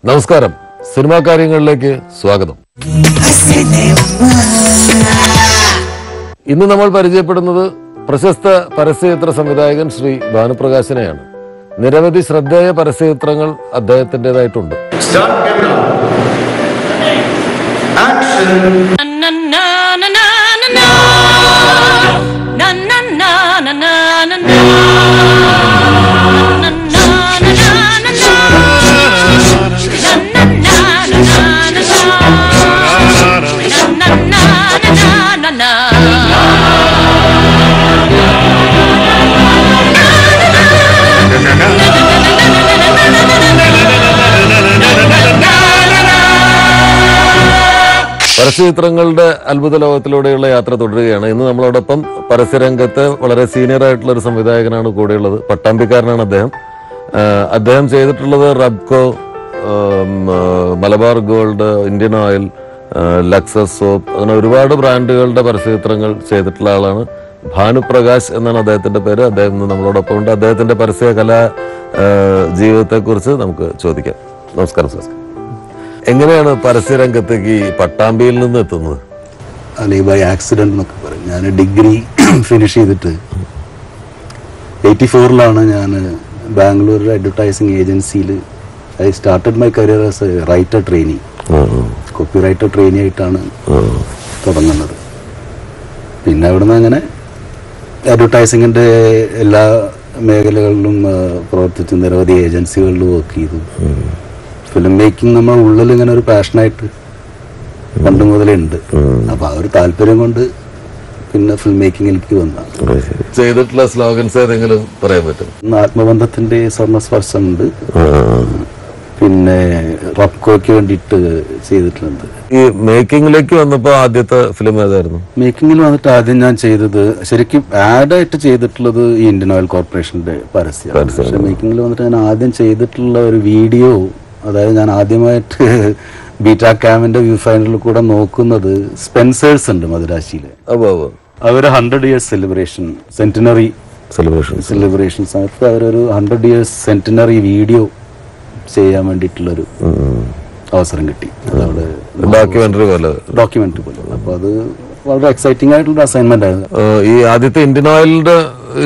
നമസ്കാരം, സിനിമാ കാര്യങ്ങളിലേക്ക് സ്വാഗതം. ഇന്ന് നമ്മൾ പരിചയപ്പെടുന്നത് പ്രശസ്ത പരസ്യചിത്ര സംവിധായകൻ ശ്രീ ഭാനുപ്രകാശിനെയാണ്. നിരവധി ശ്രദ്ധേയ പരസ്യചിത്രങ്ങൾ അദ്ദേഹത്തിൻ്റെതായിട്ടുണ്ട്. പരസ്യചിത്രങ്ങളുടെ അത്ഭുത ലോകത്തിലൂടെയുള്ള യാത്ര തുടരുകയാണ്. ഇന്ന് നമ്മളോടൊപ്പം പരസ്യരംഗത്ത് വളരെ സീനിയർ ആയിട്ടുള്ള ഒരു സംവിധായകനാണ് കൂടെയുള്ളത്. പട്ടാമ്പിക്കാരനാണ് അദ്ദേഹം. അദ്ദേഹം ചെയ്തിട്ടുള്ളത് Rubco, Malabar gold, Indian oil, Lexus soap, അങ്ങനെ ഒരുപാട് ബ്രാൻഡുകളുടെ പരസ്യചിത്രങ്ങൾ ചെയ്തിട്ടുള്ള ആളാണ്. ഭാനുപ്രകാശ് എന്നാണ് അദ്ദേഹത്തിന്റെ പേര്. അദ്ദേഹം ഇന്ന് നമ്മളോടൊപ്പം ഉണ്ട്. അദ്ദേഹത്തിന്റെ പരസ്യ കലാ ജീവിതത്തെക്കുറിച്ച് നമുക്ക് ചോദിക്കാം. നമസ്കാരം സാർ. എങ്ങനെയാണ് പരസ്യരംഗത്തേക്ക് ഈ പട്ടാമ്പിയിൽ നിന്ന് എത്തുന്നത്? അല്ലെ, ബൈ ആക്സിഡന്റ് എന്നൊക്കെ പറയും. ഞാൻ ഡിഗ്രി ഫിനിഷ് ചെയ്തിട്ട് 84 ഞാൻ ബാംഗ്ലൂർ അഡ്വർടൈസിങ് ഏജൻസിയിൽ I started my career as A writer trainee. Copy writer trainee ആയിട്ടാണ് തുടങ്ങുന്നത്. പിന്നെ അവിടുന്ന് അങ്ങനെ അഡ്വർടൈസിങ്ങിന്റെ എല്ലാ മേഖലകളിലും പ്രവർത്തിച്ചു. നിരവധി ഏജൻസികളിലും വർക്ക് ചെയ്തു. ഫിലിം മേക്കിംഗ് നമ്മുടെ ഉള്ളിൽ ഇങ്ങനെ ഒരു പാഷനായിട്ട് പണ്ട് മുതലേ ഉണ്ട്. അപ്പൊ ആ ഒരു താല്പര്യം കൊണ്ട് പിന്നെ ഫിലിം മേക്കിങ്ങിലേക്ക് വന്നതാണ്. ചെയ്തിട്ടുള്ള സ്ലോഗൻസ് ഏതെങ്കിലും പറയാൻ പറ്റും? ആത്മബന്ധത്തിന്റെ സ്വർണ്ണസ്പർശം ഉണ്ട്. പിന്നെ റബ്കോയ്ക്ക് വേണ്ടിയിട്ട് ചെയ്തിട്ടുണ്ട്. ഈ മേക്കിങ്ങിലേക്ക് വന്നപ്പോ ആദ്യത്തെ ഫിലിം ഏതായിരുന്നു? മേക്കിങ്ങിൽ വന്നിട്ട് ആദ്യം ഞാൻ ചെയ്തത് ശരിക്കും ആഡായിട്ട് ചെയ്തിട്ടുള്ളത് ഈ ഇന്ത്യൻ ഓയിൽ കോർപ്പറേഷന്റെ പരസ്യം. പക്ഷെ മേക്കിങ്ങിൽ വന്നിട്ട് ഞാൻ ആദ്യം ചെയ്തിട്ടുള്ള ഒരു വീഡിയോ, അതായത് ഞാൻ ആദ്യമായിട്ട് ബീറ്റാ ക്യാമിന്റെ വ്യൂ ഫൈൻഡറിൽ കൂടെ നോക്കുന്നത് സ്പെൻസേഴ്സ് ഉണ്ട് മദുരാശിയില്. അവര് 100 years സെലിബ്രേഷൻ, സെന്റിനറി സെലിബ്രേഷൻ സമയത്ത് അവരൊരു 100 years സെന്റിനറി വീഡിയോ ചെയ്യാൻ വേണ്ടിയിട്ടുള്ളൊരു അവസരം കിട്ടി. അതവിടെ ഡോക്യുമെന്ററി പോലെ. അപ്പൊ അത് വളരെ എക്സൈറ്റിംഗ് ആയിട്ടുള്ള അസൈൻമെന്റ് ആയിരുന്നു. ഈ ആദ്യത്തെ ഇന്ത്യൻ ഓയിലിന്റെ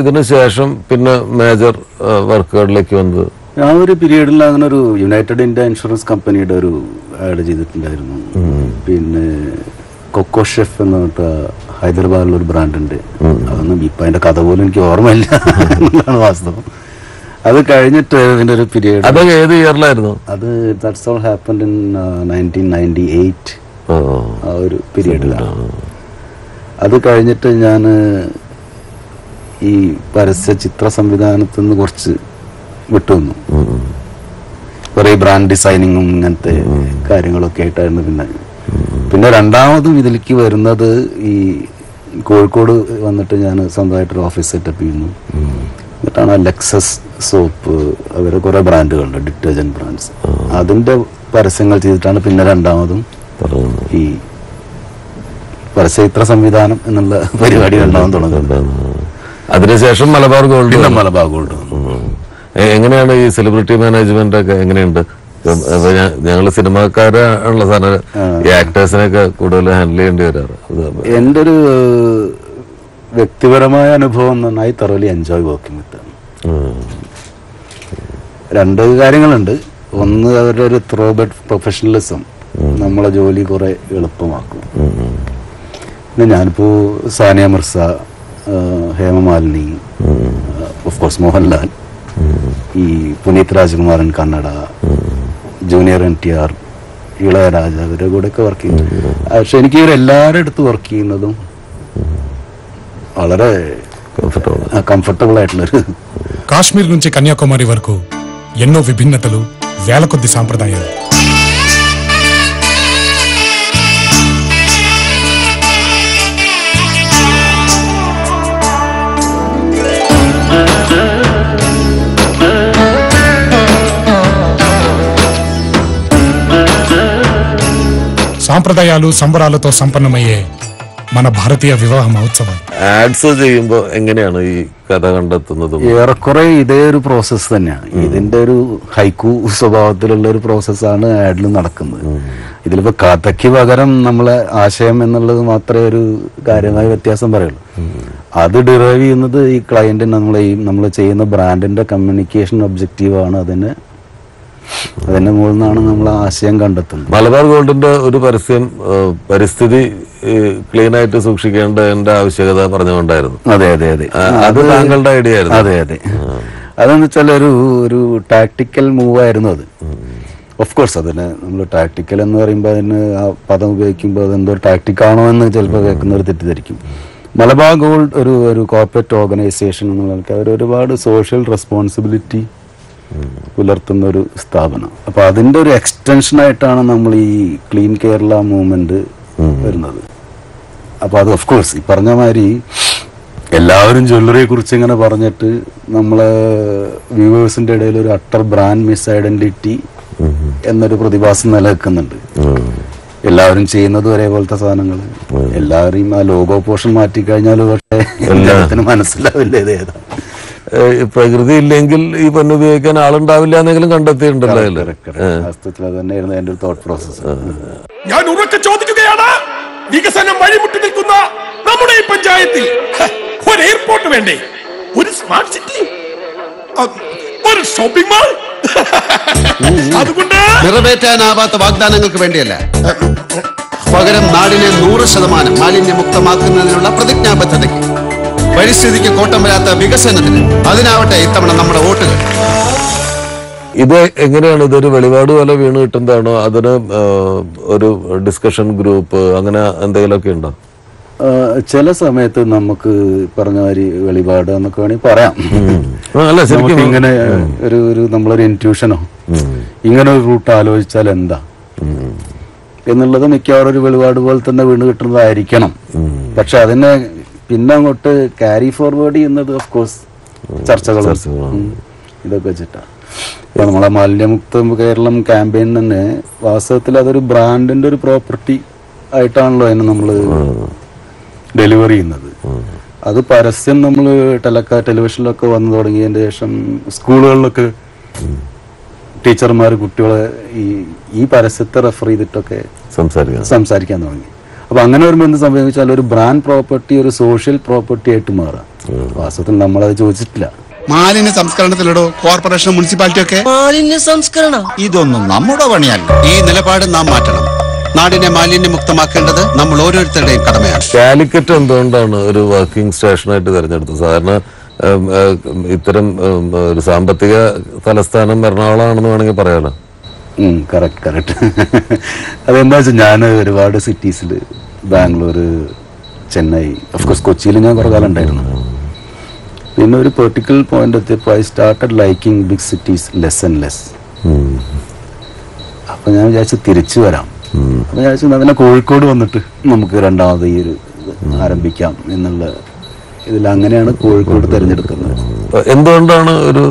ഇതിന് ശേഷം പിന്നെ മേജർ വർക്കുകളിലേക്ക് വന്നത് ആ ഒരു പീരീഡിൽ അങ്ങനെ ഒരു യുണൈറ്റഡ് ഇന്ത്യ ഇൻഷുറൻസ് കമ്പനിയുടെ ഒരു ആഡ് ചെയ്തിട്ടുണ്ടായിരുന്നു. പിന്നെ കൊക്കോ ഷെഫ് എന്ന് പറഞ്ഞിട്ട് ഹൈദരാബാദിലുള്ള ഒരു ബ്രാൻഡുണ്ട്. അതൊന്നും ഇപ്പൊ അതിന്റെ കഥ പോലും എനിക്ക് ഓർമ്മയില്ല എന്നുള്ളതാണ് വാസ്തവം. അത് കഴിഞ്ഞിട്ട് ഇതിന്റെ ഒരു പീരീഡ്. അത് ഏത് ഇയറിലായിരുന്നു? അത് ദാറ്റ്സ് ഓൾ ഹാപ്പൻഡ് ഇൻ 1998. ആ ഒരു പീരീഡിലാണ്. അത് കഴിഞ്ഞിട്ട് ഞാൻ ഈ പരസ്യ ചിത്ര സംവിധാനത്തിൽ നിന്ന് കുറച്ച് വിട്ടുവന്നു. കുറെ ബ്രാൻഡ് ഡിസൈനിങ്ങും ഇങ്ങനത്തെ കാര്യങ്ങളൊക്കെ ആയിട്ടായിരുന്നു. പിന്നെ രണ്ടാമതും ഇതിലേക്ക് വരുന്നത് ഈ കോഴിക്കോട് വന്നിട്ട് ഞാൻ സ്വന്തമായിട്ടൊരു ഓഫീസ് സെറ്റപ്പ് ചെയ്യുന്നു. എന്നിട്ടാണ് ലക്സസ് സോപ്പ്, അവരെ കുറെ ബ്രാൻഡുകളുണ്ട്, ഡിറ്റർജന്റ് ബ്രാൻഡ്സ്, അതിന്റെ പരസ്യങ്ങൾ ചെയ്തിട്ടാണ് പിന്നെ രണ്ടാമതും ഈ പരസ്യചിത്ര സംവിധാനം എന്നുള്ള പരിപാടി രണ്ടാമതും തുടങ്ങുന്നത്. അതിനുശേഷം മലബാർ ഗോൾഡ്. എങ്ങനെയാണ് ഈ സെലിബ്രിറ്റി മാനേജ്മെന്റ് ഒക്കെ എങ്ങനെയുണ്ട്? ഞങ്ങള് സിനിമാക്കാരാണുള്ള സാധനം, ഈ ആക്ടേഴ്സിനൊക്കെ കൂടുതൽ ഹാൻഡിൽ ചെയ്യേണ്ടി വരാറ്. എന്റെ ഒരു വ്യക്തിപരമായ അനുഭവം നന്നായി thoroughly എൻജോയ് വർക്കിംഗ് വിത്ത്. രണ്ട് കാര്യങ്ങളുണ്ട്. ഒന്ന്, അവരുടെ ഒരു ത്രോബെഡ് പ്രൊഫഷണലിസം നമ്മളെ ജോലി കുറെ എളുപ്പമാക്കും. പിന്നെ ഞാനിപ്പോ സാനിയ മിർസ, ഹേമമാലിനി, ഓഫ് കോഴ്സ് മോഹൻലാൽ, ഈ പുനീത് രാജ്കുമാരൻ കന്നഡ, ജൂനിയർ NTR, ഇളയരാജ, അവരുടെ കൂടെ ഒക്കെ വർക്ക് ചെയ്യുന്നു. പക്ഷെ എനിക്ക് ഇവരെല്ലാവരുടെ അടുത്ത് വർക്ക് ചെയ്യുന്നതും വളരെ కంఫర్టబుల్ ఆయిట్లరు. కాశ్మీర్ నుంచి కన్యాకుమారి వరకు ఎన్నో విభిన్నతలు, వేల కొద్ది సాంప్రదాయాలు. సాంప్రదాయాలు సంబరాలతో సంపన్నమయ్యే మన భారతీయ వివాహ మహోత్సవం. ആഡ്സ് ചെയ്യുമ്പോ എങ്ങനെയാണ് ഈ കഥ കണ്ടെത്തുന്നതും? ഏറെക്കുറെ ഇതേ ഒരു പ്രോസസ്സ് തന്നെയാണ്. ഇതിന്റെ ഒരു ഹൈക്കു സ്വഭാവത്തിലുള്ള ഒരു പ്രോസസ്സാണ് ആഡിൽ നടക്കുന്നത്. ഇതിലിപ്പോ കഥയ്ക്ക് പകരം നമ്മളെ ആശയം എന്നുള്ളത് മാത്രമേ ഒരു കാര്യമായ വ്യത്യാസം പറയുള്ളൂ. അത് ഡിറൈവ് ചെയ്യുന്നത് ഈ ക്ലയന്റിന് നമ്മൾ ചെയ്യുന്ന ബ്രാൻഡിന്റെ കമ്മ്യൂണിക്കേഷൻ ഒബ്ജക്റ്റീവാണ്. അതിന്റെ മുകളിൽ നിന്നാണ് നമ്മൾ ആശയം കണ്ടെത്തുന്നത്. മലബാർ ഗോൾഡിന്റെ ഒരു പരസ്യം പരിസ്ഥിതി ക്ലീൻ ആയിട്ട് സൂക്ഷിക്കേണ്ടതിന്റെ ആവശ്യകത പറഞ്ഞുകൊണ്ടായിരുന്നു. അതെ അതെ അതെ, അത് താങ്കളുടെ ഐഡിയ ആയിരുന്നു. അതെ അതെ, അതെന്ന് വെച്ചാൽ ഒരു ടാക്ടിക്കൽ മൂവ് ആയിരുന്നു അത്. ഓഫ് കോഴ്സ് അതിന് നമ്മൾ ടാക്ടിക്കൽ എന്ന് പറയുമ്പോൾ അതിന് ആ പദം ഉപയോഗിക്കുമ്പോൾ അതെന്തോ ടാക്ടിക് ആണോ എന്ന് ചിലപ്പോൾ കേൾക്കുന്നവർ തെറ്റിദ്ധരിക്കും. മലബാർ ഗോൾഡ് ഒരു കോർപ്പറേറ്റ് ഓർഗനൈസേഷൻ എന്നുള്ള അവർ ഒരുപാട് സോഷ്യൽ റെസ്പോൺസിബിലിറ്റി പുലർത്തുന്ന ഒരു സ്ഥാപനം. അപ്പൊ അതിന്റെ ഒരു എക്സ്റ്റൻഷൻ ആയിട്ടാണ് നമ്മൾ ഈ ക്ലീൻ കേരള മൂവ്മെന്റ് വരുന്നത്. അപ്പൊ അത് ഓഫ് കോഴ്സ് ഈ പറഞ്ഞ മാതിരി എല്ലാവരും ജ്വല്ലറിയെ കുറിച്ച് ഇങ്ങനെ പറഞ്ഞിട്ട് നമ്മളെ വ്യൂവേഴ്സിന്റെ ഇടയിൽ ഒരു അട്ടർ ബ്രാൻഡ് മിസ് ഐഡന്റിറ്റി എന്നൊരു പ്രതിഭാസം നിലനിൽക്കുന്നുണ്ട്. എല്ലാവരും ചെയ്യുന്നത് ഒരേപോലത്തെ സാധനങ്ങൾ, എല്ലാവരെയും ആ ലോഗോ പോർഷൻ മാറ്റിക്കഴിഞ്ഞാൽ പക്ഷേ എല്ലാത്തിനും മനസ്സിലാവില്ല ഇത് ഏതാ. പ്രകൃതി ഇല്ലെങ്കിൽ ഈ പൊന്ന് ഉപയോഗിക്കാൻ ആളുണ്ടാവില്ല എന്നെങ്കിലും കണ്ടെത്തിയിട്ടുണ്ടല്ലോ. തന്നെയായിരുന്നു എന്റെ ഒരു തോട്ട് പ്രോസസ്. ഞാൻ ഉറക്കെ ചോദിക്കുകയാണ്, വികസനം വഴിമുട്ടി നിൽക്കുന്ന നമ്മുടെ ഈ പഞ്ചായത്തിൽ ഒരു എയർപോർട്ട് വേണ്ടേ? ഒരു സ്മാർട്ട് സിറ്റി, ഒരു ഷോപ്പിംഗ് മാൾ. അതുകൊണ്ട് നിറവേറ്റാനാവാത്ത വാഗ്ദാനങ്ങൾക്ക് വേണ്ടിയല്ല, പകരം നാടിനെ 100% മാലിന്യമുക്തമാക്കുന്നതിനുള്ള പ്രതിജ്ഞാബദ്ധതയ്ക്ക്, പരിസ്ഥിതിക്ക് കോട്ടം വരാത്ത വികസനത്തിന്, അതിനാവട്ടെ ഇത്തവണ നമ്മുടെ വോട്ടുകൾ. ഇത് എങ്ങനെയാണ്? ഇതൊരു വെളിപാട് പോലെ വീണ് കിട്ടുന്നതാണോ? അതിന് ഒരു ഡിസ്കഷൻ ഗ്രൂപ്പ് അങ്ങനെ എന്തെങ്കിലുമൊക്കെ ഉണ്ടോ? ചില സമയത്ത് നമുക്ക് പറഞ്ഞ മാതിരി വെളിപാട് എന്നൊക്കെ വേണമെങ്കിൽ പറയാം. ഇങ്ങനെ ഒരു നമ്മളൊരു ഇൻറ്റ്യൂഷനോ ഇങ്ങനെ ഒരു റൂട്ട് ആലോചിച്ചാൽ എന്താ എന്നുള്ളത് മിക്കവാറും ഒരു വെളിപാട് പോലെ തന്നെ വീണ് കിട്ടുന്നതായിരിക്കണം. പക്ഷെ അതിനെ പിന്നെ അങ്ങോട്ട് ക്യാരി ഫോർവേഡ് ചെയ്യുന്നത് ഓഫ് കോഴ്സ് ചർച്ചകളും ഇതൊക്കെ വെച്ചിട്ടാണ്. ഇപ്പൊ നമ്മളെ മാലിന്യമുക്ത കേരളം ക്യാമ്പയിൻ തന്നെ വാസ്തവത്തിൽ അതൊരു ബ്രാൻഡിന്റെ ഒരു പ്രോപ്പർട്ടി ആയിട്ടാണല്ലോ അതിനെ നമ്മള് ഡെലിവറി ചെയ്യുന്നത്. അത് പരസ്യം നമ്മൾ ടെലിവിഷനിലൊക്കെ വന്നു തുടങ്ങിയതിന് ശേഷം സ്കൂളുകളിലൊക്കെ ടീച്ചർമാർ കുട്ടികളെ ഈ പരസ്യത്തെ റെഫർ ചെയ്തിട്ടൊക്കെ സംസാരിക്കാൻ തുടങ്ങി. അപ്പൊ അങ്ങനെ വരുമ്പോൾ എന്ത് സംഭവിച്ചാൽ ഒരു ബ്രാൻഡ് പ്രോപ്പർട്ടി ഒരു സോഷ്യൽ പ്രോപ്പർട്ടി ആയിട്ട് മാറാം. വാസ്തവത്തിൽ നമ്മളത് ചോദിച്ചിട്ടില്ല. മാലിന്യ സംസ്കരണത്തിലോ കോർപ്പറേഷൻ മുനിസിപ്പാലിറ്റി ഒക്കെ മാലിന്യ സംസ്കരണം ഇതൊന്നും നമ്മുടെ പണിയല്ല. ഈ നിലപാട് നാം മാറ്റണം. നാടിനെ മാലിന്യമുക്തമാക്കേണ്ടത് നമ്മൾ ഓരോരുത്തരുടെയും കടമയാണ്. കാലിക്കറ്റ് എന്തുകൊണ്ടാണ് ഒരു വർക്കിംഗ് സ്റ്റേഷനായിട്ട് തിരഞ്ഞെടുത്തത്? സാധാരണ ഇത്തരം ഒരു സാമ്പത്തിക തലസ്ഥാനം എറണാകുളമാണെന്ന് വേണമെങ്കിൽ പറയാലോ. കറക്റ്റ്. അതെന്താ വെച്ചാൽ ഞാൻ ഒരുപാട് സിറ്റീസിൽ, ബാംഗ്ലൂർ, ചെന്നൈ, ഓഫ്കോഴ്സ് കൊച്ചിയിൽ ഞാൻ കുറെ കാലം ഉണ്ടായിരുന്നു. പിന്നെ ഒരു പെർട്ടിക്കുലർ പോയിന്റ് എത്തിയപ്പോൾ I started liking big cities less and less. അപ്പൊ ഞാൻ വിചാരിച്ചു തിരിച്ചു വരാം. അപ്പൊ ഞാൻ വിചാരിച്ചു അതിനെ കോഴിക്കോട് വന്നിട്ട് നമുക്ക് രണ്ടാമത് ഈ ഒരു ആരംഭിക്കാം എന്നുള്ള ഇതിൽ അങ്ങനെയാണ് കോഴിക്കോട് തിരഞ്ഞെടുക്കുന്നത്. എന്തുകൊണ്ടാണ് ഒരു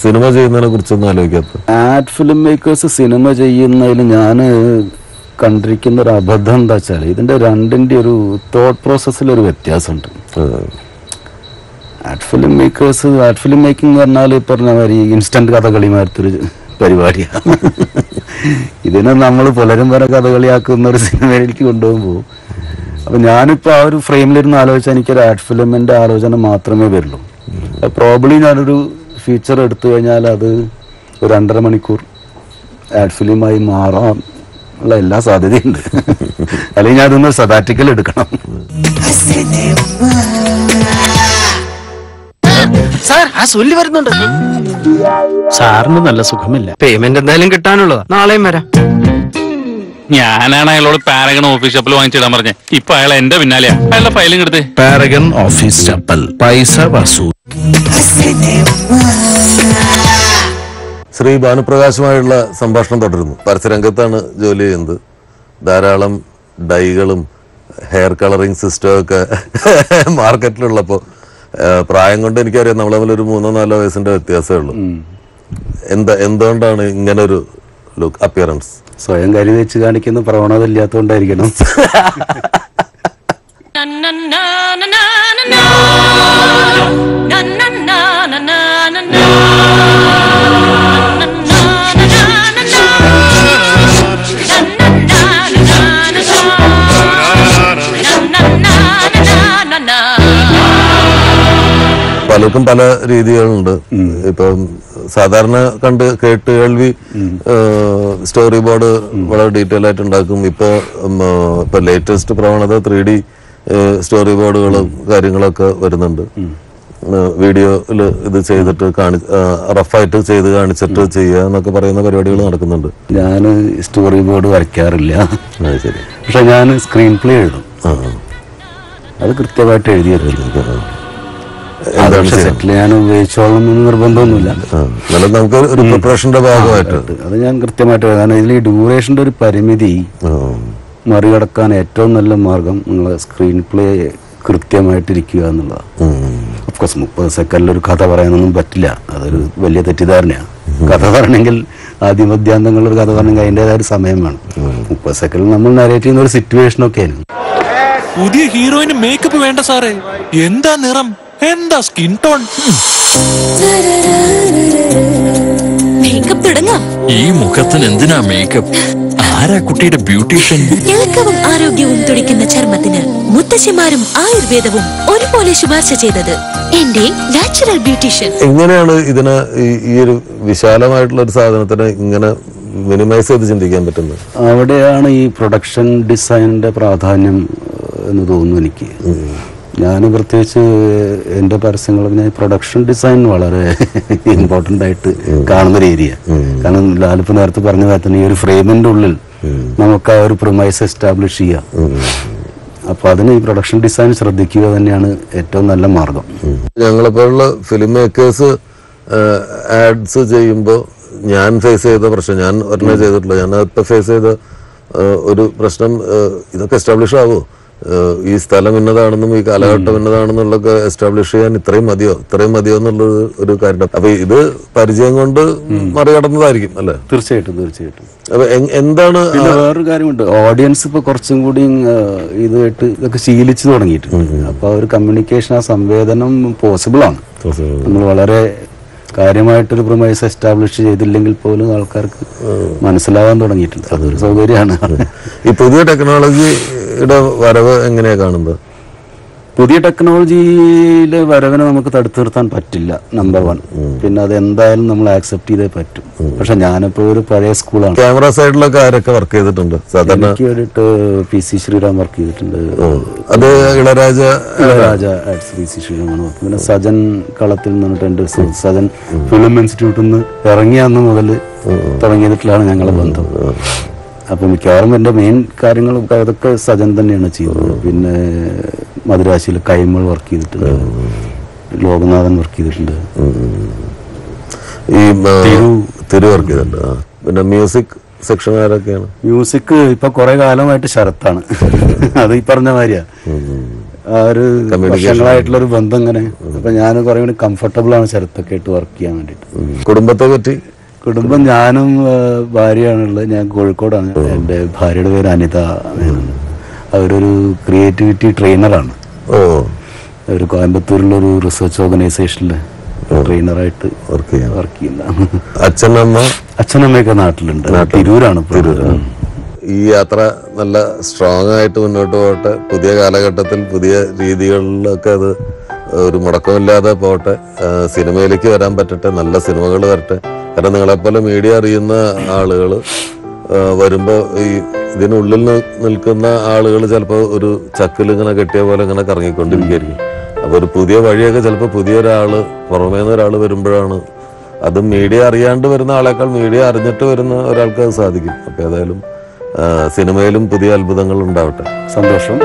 സിനിമ ചെയ്യുന്നതിനെ കുറിച്ചൊന്നും ആലോചിക്കാത്തത്? ആഡ് ഫിലിം മേക്കേഴ്സ് സിനിമ ചെയ്യുന്നതിൽ ഞാൻ കണ്ടിരിക്കുന്ന ഒരു അബദ്ധം എന്താ വെച്ചാൽ ഇതിന്റെ രണ്ടിന്റെ ഒരു തോട്ട് പ്രോസസ്സിലൊരു വ്യത്യാസമുണ്ട്. Ad film makers, ad film making എന്ന് പറഞ്ഞാൽ പറഞ്ഞ മാതിരി ഇൻസ്റ്റന്റ് കഥകളിമാരത്തൊരു പരിപാടിയാണ്. ഇതിനെ നമ്മൾ പുലരും വരെ കഥകളിയാക്കുന്ന ഒരു സിനിമയിലേക്ക് കൊണ്ടുപോകുമ്പോൾ അപ്പൊ ഞാനിപ്പോ ആ ഒരു ഫ്രെയിമിലിരുന്ന് ആലോചിച്ചാൽ എനിക്കൊരു ആഡ് ഫിലിമിന്റെ ആലോചന മാത്രമേ വരുള്ളൂ. പ്രോബ്ലി ഞാനൊരു ഫീച്ചർ എടുത്തു കഴിഞ്ഞാൽ അത് ഒരു 2.5 മണിക്കൂർ ആഡ് ഫിലിമായി മാറാൻ ഉള്ള എല്ലാ സാധ്യതയുണ്ട്. അല്ലെങ്കിൽ ഞാൻ അതൊന്ന് സബാറ്റിക്കൽ എടുക്കണം. സാർ ആ സുല്ലി വരുന്നുണ്ട്. സാറിന് നല്ല സുഖമില്ല. പേയ്മെന്റ് എന്തായാലും കിട്ടാനുള്ളതാ. നാളെയും വരാം. ഞാനാണ് അയാളോട് പാരഗൺ ഓഫീസ് ചപ്പൽ വാങ്ങിച്ചിടാൻ പറഞ്ഞേ. ഇപ്പൊ അയാൾ എന്റെ പിന്നാലെയാ. അയാളുടെ ഫയലിംഗ് എടുത്ത്. പാരഗൺ ഓഫീസ് ചപ്പൽ, പൈസ വസൂൽ. ശ്രീ ഭാനുപ്രകാശുമായുള്ള സംഭാഷണം തുടരുന്നു. പരസ്യരംഗത്താണ് ജോലി ചെയ്യുന്നത്. ധാരാളം ഡൈകളും ഹെയർ കളറിങ് സിസ്റ്റവും ഒക്കെ മാർക്കറ്റിലുള്ളപ്പോൾ പ്രായം കൊണ്ട് എനിക്കറിയാം നമ്മളെ തമ്മിൽ ഒരു 3-4 വയസ്സിന്റെ വ്യത്യാസമേ ഉള്ളൂ. എന്തുകൊണ്ടാണ് ഇങ്ങനെ ഒരു ലുക്ക്, അപ്പിയറൻസ്? സ്വയം കരി വെച്ച് കാണിക്കുന്ന പ്രവണത ഇല്ലാത്തതുകൊണ്ടായിരിക്കണം. പലർക്കും പല രീതികളുണ്ട്. ഇപ്പം സാധാരണ കേട്ട് കേൾവി സ്റ്റോറി ബോർഡ് വളരെ ഡീറ്റെയിൽ ആയിട്ട് ഉണ്ടാക്കും. ഇപ്പൊ ലേറ്റസ്റ്റ് പ്രവണത 3D സ്റ്റോറി ബോർഡുകളും കാര്യങ്ങളൊക്കെ വരുന്നുണ്ട്. വീഡിയോയില് ഇത് ചെയ്തിട്ട് റഫായിട്ട് ചെയ്ത് കാണിച്ചിട്ട് ചെയ്യുക എന്നൊക്കെ പറയുന്ന പരിപാടികൾ നടക്കുന്നുണ്ട്. ഞാൻ സ്റ്റോറി ബോർഡ് വരയ്ക്കാറില്ല. ശരി. പക്ഷെ ഞാൻ സ്ക്രീൻ പ്ലേ എഴുതും. അത് കൃത്യമായിട്ട് എഴുതിയിട്ടില്ല. സെറ്റിൽ ഞാൻ ഉപയോഗിച്ചോളണം എന്ന് നിർബന്ധമൊന്നുമില്ല. നമുക്ക് ഒരു പ്രിപ്പറേഷന്റെ ഭാഗമായിട്ട് അത് ഞാൻ കൃത്യമായിട്ട് എഴുതാൻ. ഇതിൽ ഈ ഡ്യൂറേഷന്റെ ഒരു പരിമിതി മറികടക്കാൻ ഏറ്റവും നല്ല മാർഗം നിങ്ങൾ സ്ക്രീൻ പ്ലേ കൃത്യമായിട്ടിരിക്കുക എന്നുള്ളതാണ്. ഓഫ്കോഴ്സ് 30 സെക്കൻഡിൽ ഒരു കഥ പറയാനൊന്നും പറ്റില്ല. അതൊരു വലിയ തെറ്റിദ്ധാരണയാണ്. കഥ പറയണമെങ്കിൽ ആദ്യമധ്യാന്തങ്ങളിലൊരു കഥ പറയണമെങ്കിൽ അതിൻ്റെതായ ഒരു സമയം വേണം. 30 സെക്കൻഡിൽ നമ്മൾ നരേറ്റ് ചെയ്യുന്ന ഒരു സിറ്റുവേഷനൊക്കെയാണ്. പുതിയ ഹീറോയിന് മേക്കപ്പ് വേണ്ട സാറേ. എന്താ നിറം, എന്താ സ്കിൻ ടോൺ. മേക്കപ്പ് തുടങ്ങാം. ഈ മുഖത്തിന് എന്തിനാ മേക്കപ്പ്? ആരാ കുട്ടിയുടെ ബ്യൂട്ടീഷ്യൻ? തിളക്കവും ആരോഗ്യവും തുടിക്കുന്ന ചർമ്മത്തിന് മുത്തശ്ശിമാരും ആയുർവേദവും ഒരുപോലെ ശുപാർശ ചെയ്തത് എന്റെ നാച്ചുറൽ ബ്യൂട്ടീഷ്യൻ. എങ്ങനെയാണ് ഇതിനെ ഈ ഒരു വിശാലമായിട്ടുള്ള ഒരു സാധനത്തിന് ഇങ്ങനെ മിനിമൈസ് ചെയ്ത് ചിന്തിക്കാൻ പറ്റുന്നത്? അവിടെയാണ് ഈ പ്രൊഡക്ഷൻ ഡിസൈനിന്റെ പ്രാധാന്യം എന്ന് തോന്നുന്നു എനിക്ക്. ഞാൻ പ്രത്യേകിച്ച് എൻ്റെ പരസ്യങ്ങളൊക്കെ ഞാൻ പ്രൊഡക്ഷൻ ഡിസൈൻ വളരെ ഇമ്പോർട്ടൻ്റ് ആയിട്ട് കാണുന്നൊരു ഏരിയ. കാരണം ലാലിപ്പ് നേരത്തെ പറഞ്ഞ പോലെ തന്നെ ഈ ഒരു ഫ്രെയിമിന്റെ ഉള്ളിൽ നമുക്ക് ആ ഒരു പ്രിമൈസ് എസ്റ്റാബ്ലിഷ് ചെയ്യാം. അപ്പൊ അതിന് ഈ പ്രൊഡക്ഷൻ ഡിസൈൻ ശ്രദ്ധിക്കുക തന്നെയാണ് ഏറ്റവും നല്ല മാർഗം. ഞങ്ങളെപ്പോലുള്ള ഫിലിം മേക്കേഴ്സ് ആഡ്സ് ചെയ്യുമ്പോൾ ഞാൻ ഫേസ് ചെയ്ത പ്രശ്നം, ഞാൻ ഒരെണ്ണം ചെയ്തിട്ടുള്ള, ഞാൻ ഇപ്പൊ ഫേസ് ചെയ്ത ഒരു പ്രശ്നം, ഇതൊക്കെ എസ്റ്റാബ്ലിഷ് ആവുമോ? ഈ സ്ഥലം ഇന്നതാണെന്നും ഈ കാലഘട്ടം ഇന്നതാണെന്നുള്ളതൊക്കെ എസ്റ്റാബ്ലിഷ് ചെയ്യാൻ ഇത്രയും മതിയോ എന്നുള്ളത് ഒരു കാര്യം. അപ്പൊ ഇത് പരിചയം കൊണ്ട് മറികടന്നതായിരിക്കും അല്ലെ? തീർച്ചയായിട്ടും. അപ്പൊ എന്താണ് വേറൊരു കാര്യമുണ്ട്, ഓഡിയൻസ് ഇപ്പൊ കുറച്ചും കൂടി ഇതുമായിട്ട് ഇതൊക്കെ ശീലിച്ചു തുടങ്ങിയിട്ടുണ്ട്. അപ്പൊ ഒരു കമ്മ്യൂണിക്കേഷൻ, ആ സംവേദനം പോസിബിൾ ആണ്. നമ്മൾ വളരെ കാര്യമായിട്ടൊരു പ്രൊമൈസ് എസ്റ്റാബ്ലിഷ് ചെയ്തില്ലെങ്കിൽ പോലും ആൾക്കാർക്ക് മനസ്സിലാവാൻ തുടങ്ങിയിട്ടുണ്ട്. അതൊരു സൗകര്യമാണ്. ഈ പുതിയ ടെക്നോളജിയുടെ വരവ് എങ്ങനെയാ കാണുന്നത്? പുതിയ ടെക്നോളജിയിലെ വരവിനെ നമുക്ക് തടുത്തു നിർത്താൻ പറ്റില്ല, നമ്പർ 1. പിന്നെ അത് എന്തായാലും നമ്മൾ ആക്സെപ്റ്റ് ചെയ്തേ പറ്റും. പക്ഷെ ഞാനിപ്പോ ഒരു പഴയ സ്കൂളാണ്. ക്യാമറ സൈഡിലൊക്കെ ആരൊക്കെ വർക്ക് ചെയ്തിട്ടുണ്ട്? സാധാരണ എനിക്ക് വേണ്ടിയിട്ട് PC ശ്രീറാം വർക്ക് ചെയ്തിട്ടുണ്ട്. അത് ഇളരാജ PC ശ്രീറാമാണ്. പിന്നെ സജൻ കളത്തിൽ നിന്നിട്ടുണ്ട്. സജൻ ഫിലിം ഇൻസ്റ്റിറ്റ്യൂട്ടിൽ നിന്ന് ഇറങ്ങിയ അന്ന് മുതൽ തുടങ്ങിയിട്ടുള്ളതാണ് ഞങ്ങളെ ബന്ധം. അപ്പൊ മിക്കവാറും എന്റെ മെയിൻ കാര്യങ്ങളും അതൊക്കെ സജൻ തന്നെയാണ് ചെയ്യുന്നത്. പിന്നെ മദുരാശിയിൽ കൈമൾ വർക്ക് ചെയ്തിട്ടുണ്ട്, ലോകനാഥൻ വർക്ക് ചെയ്തിട്ടുണ്ട്, ഈ തിരു വർക്ക് ചെയ്തിട്ടുണ്ട്. പിന്നെ മ്യൂസിക് സെക്ഷൻ ആരൊക്കെയാണ്? മ്യൂസിക് ഇപ്പൊ കുറെ കാലമായിട്ട് ശരത്താണ്. അത് ഈ പറഞ്ഞ മാതിരിയാ, ആ ഒരു വർഷങ്ങളായിട്ടുള്ള ഒരു ബന്ധം ഇങ്ങനെ. അപ്പൊ ഞാൻ കുറെ കൂടി കംഫർട്ടബിൾ ആണ് ശരത്തൊക്കെ ആയിട്ട് വർക്ക് ചെയ്യാൻ വേണ്ടിട്ട്. കുടുംബത്തെ പറ്റി? കുടുംബം ഞാനും ഭാര്യയാണുള്ളത്. ഞാൻ കോഴിക്കോടാണ്. എൻ്റെ ഭാര്യയുടെ പേര് അനിത. അവരൊരു ക്രിയേറ്റിവിറ്റി ട്രെയിനറാണ്. അവർ കോയമ്പത്തൂരിലൊരു റിസർച്ച് ഓർഗനൈസേഷനിൽ ട്രെയിനറായിട്ട് വർക്ക് ചെയ്യുന്നതാണ്. അച്ഛനമ്മയൊക്കെ നാട്ടിലുണ്ട്. തിരൂരാണ്. ഈ യാത്ര നല്ല സ്ട്രോങ് ആയിട്ട് മുന്നോട്ട് പോകട്ടെ. പുതിയ കാലഘട്ടത്തിൽ പുതിയ രീതികളിലൊക്കെ അത് ഒരു മുടക്കമില്ലാതെ പോട്ടെ. സിനിമയിലേക്ക് വരാൻ പറ്റട്ടെ, നല്ല സിനിമകൾ വരട്ടെ. കാരണം നിങ്ങളെപ്പോലെ മീഡിയ അറിയുന്ന ആളുകൾ വരുമ്പോൾ ഈ ഇതിനുള്ളിൽ നിൽക്കുന്ന ആളുകൾ ചിലപ്പോൾ ഒരു ചക്കിൽ ഇങ്ങനെ കെട്ടിയ പോലെ ഇങ്ങനെ കറങ്ങിക്കൊണ്ടിരിക്കുകയായിരിക്കും. അപ്പൊ ഒരു പുതിയ വഴിയൊക്കെ ചിലപ്പോൾ പുതിയൊരാള് പുറമേന്ന് ഒരാൾ വരുമ്പോഴാണ്, അത് മീഡിയ അറിയാണ്ട് വരുന്ന ആളെക്കാൾ മീഡിയ അറിഞ്ഞിട്ട് വരുന്ന ഒരാൾക്ക് അത് സാധിക്കും. അപ്പൊ ഏതായാലും സിനിമയിലും പുതിയ അത്ഭുതങ്ങൾ ഉണ്ടാവട്ടെ. സന്തോഷം.